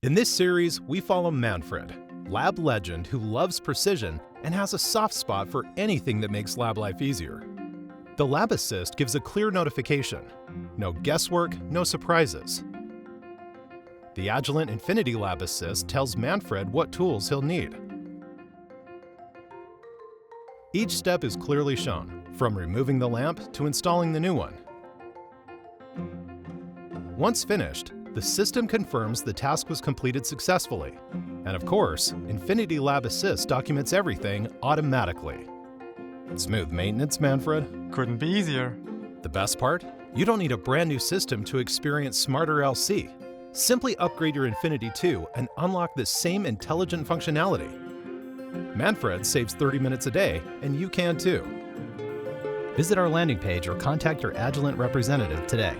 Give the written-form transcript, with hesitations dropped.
In this series, we follow Manfred, lab legend who loves precision and has a soft spot for anything that makes lab life easier. The Lab Assist gives a clear notification. No guesswork, no surprises. The Agilent Infinity Lab Assist tells Manfred what tools he'll need. Each step is clearly shown, from removing the lamp to installing the new one. Once finished, the system confirms the task was completed successfully. And of course, Infinity Lab Assist documents everything automatically. Smooth maintenance, Manfred. Couldn't be easier. The best part? You don't need a brand new system to experience smarter LC. Simply upgrade your Infinity 2 and unlock the same intelligent functionality. Manfred saves 30 minutes a day, and you can too. Visit our landing page or contact your Agilent representative today.